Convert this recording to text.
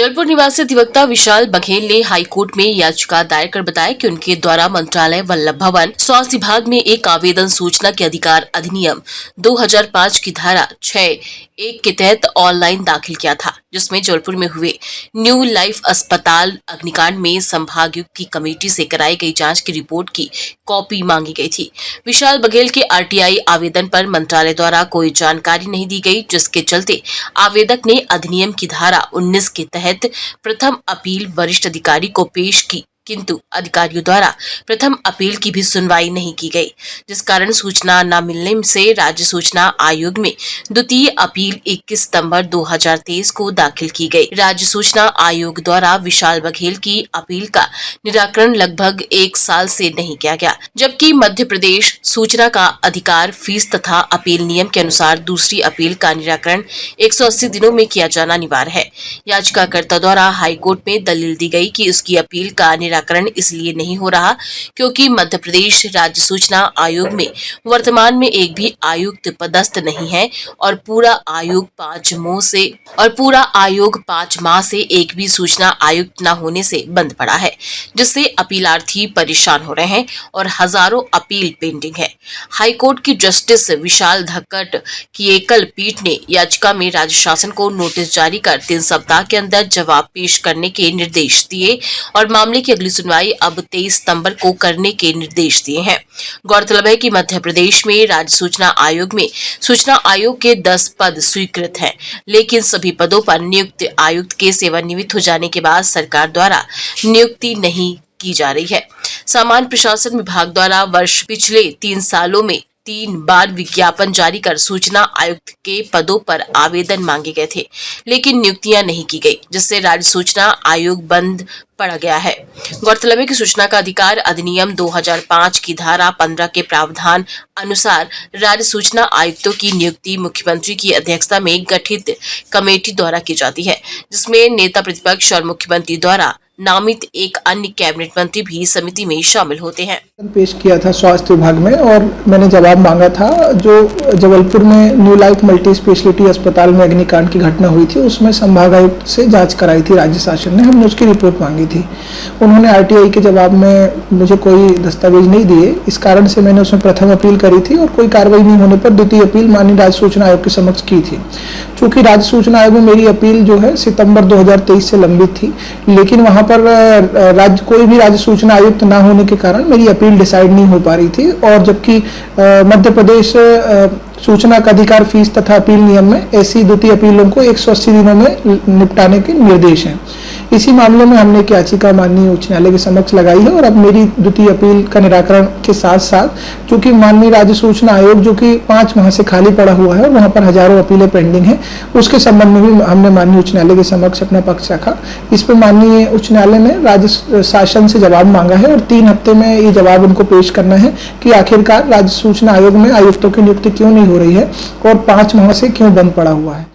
जबलपुर निवासी अधिवक्ता विशाल बघेल ने हाईकोर्ट में याचिका दायर कर बताया कि उनके द्वारा मंत्रालय वल्लभ भवन स्वास्थ्य विभाग में एक आवेदन सूचना के अधिकार अधिनियम 2005 की धारा 6(1) के तहत ऑनलाइन दाखिल किया था, जिसमें जबलपुर में हुए न्यू लाइफ अस्पताल अग्निकांड में संभागायुक्त की कमेटी से कराई गई जांच की रिपोर्ट की कॉपी मांगी गई थी। विशाल बघेल के आरटीआई आवेदन पर मंत्रालय द्वारा कोई जानकारी नहीं दी गई, जिसके चलते आवेदक ने अधिनियम की धारा 19 के तहत प्रथम अपील वरिष्ठ अधिकारी को पेश की, किंतु अधिकारियों द्वारा प्रथम अपील की भी सुनवाई नहीं की गई, जिस कारण सूचना न मिलने से राज्य सूचना आयोग में द्वितीय अपील 21 सितंबर 2023 को दाखिल की गई। राज्य सूचना आयोग द्वारा विशाल बघेल की अपील का निराकरण लगभग 1 साल से नहीं किया गया, जबकि मध्य प्रदेश सूचना का अधिकार फीस तथा अपील नियम के अनुसार दूसरी अपील का निराकरण 180 दिनों में किया जाना अनिवार्य है। याचिकाकर्ता द्वारा हाईकोर्ट में दलील दी गई कि उसकी अपील का निराकरण इसलिए नहीं हो रहा क्योंकि मध्य प्रदेश राज्य सूचना आयोग में वर्तमान में एक भी आयुक्त पदस्थ नहीं है और पूरा आयोग 5 माह से एक भी सूचना आयुक्त न होने से बंद पड़ा है, जिससे अपीलार्थी परेशान हो रहे हैं और हजारों अपील पेंडिंग है। हाईकोर्ट की जस्टिस विशाल धक्कड़ की एकल पीठ ने याचिका में राज्य शासन को नोटिस जारी कर 3 सप्ताह के अंदर जवाब पेश करने के निर्देश दिए और मामले की अगली सुनवाई अब 23 सितंबर को करने के निर्देश दिए हैं। गौरतलब है कि मध्य प्रदेश में राज्य सूचना आयोग में सूचना आयोग के 10 पद स्वीकृत हैं, लेकिन सभी पदों पर नियुक्त आयुक्त के सेवानिवृत्त हो जाने के बाद सरकार द्वारा नियुक्ति नहीं की जा रही है। सामान्य प्रशासन विभाग द्वारा पिछले 3 सालों में 3 बार विज्ञापन जारी कर सूचना आयुक्त के पदों पर आवेदन मांगे गए थे, लेकिन नियुक्तियां नहीं की गई, जिससे राज्य सूचना आयोग बंद पड़ गया है। गौरतलब है कि सूचना का अधिकार अधिनियम 2005 की धारा 15 के प्रावधान अनुसार राज्य सूचना आयुक्तों की नियुक्ति मुख्यमंत्री की अध्यक्षता में गठित कमेटी द्वारा की जाती है, जिसमें नेता प्रतिपक्ष और मुख्यमंत्री द्वारा नामित एक अन्य कैबिनेट मंत्री भी समिति में शामिल होते हैं। पेश किया था स्वास्थ्य विभाग में और मैंने जवाब मांगा था। जो जबलपुर में न्यू लाइफ मल्टी स्पेशलिटी अस्पताल में अग्निकांड की घटना हुई थी, उसमें संभागायुक्त से जांच कराई थी राज्य शासन ने। हमने उसकी रिपोर्ट मांगी थी। उन्होंने आरटीआई के जवाब में मुझे कोई दस्तावेज नहीं दिए, इस कारण से मैंने उसमें प्रथम अपील करी थी और कोई कार्रवाई नहीं होने पर द्वितीय अपील माननीय राज्य सूचना आयोग के समक्ष की थी। चूंकि राज्य सूचना आयोग में मेरी अपील जो है सितंबर 2023 से लंबित थी, लेकिन वहां पर कोई भी राज्य सूचना आयुक्त ना होने के कारण मेरी अपील डिसाइड नहीं हो पा रही थी, और जबकि मध्य प्रदेश सूचना का अधिकार फीस तथा अपील नियम में ऐसी द्वितीय अपीलों को 180 दिनों में निपटाने के निर्देश हैं। इसी मामले में हमने एक याचिका माननीय उच्च न्यायालय के समक्ष लगाई है और अब मेरी द्वितीय अपील का निराकरण के साथ साथ, क्योंकि माननीय राज्य सूचना आयोग जो कि 5 माह से खाली पड़ा हुआ है और वहां पर हजारों अपीलें पेंडिंग हैं, उसके संबंध में भी हमने माननीय उच्च न्यायालय के समक्ष अपना पक्ष रखा। इस पर माननीय उच्च न्यायालय ने राज्य शासन से जवाब मांगा है और 3 हफ्ते में ये जवाब उनको पेश करना है कि आखिरकार राज्य सूचना आयोग में आयुक्तों की नियुक्ति क्यों नहीं हो रही है और 5 माह से क्यों बंद पड़ा हुआ है।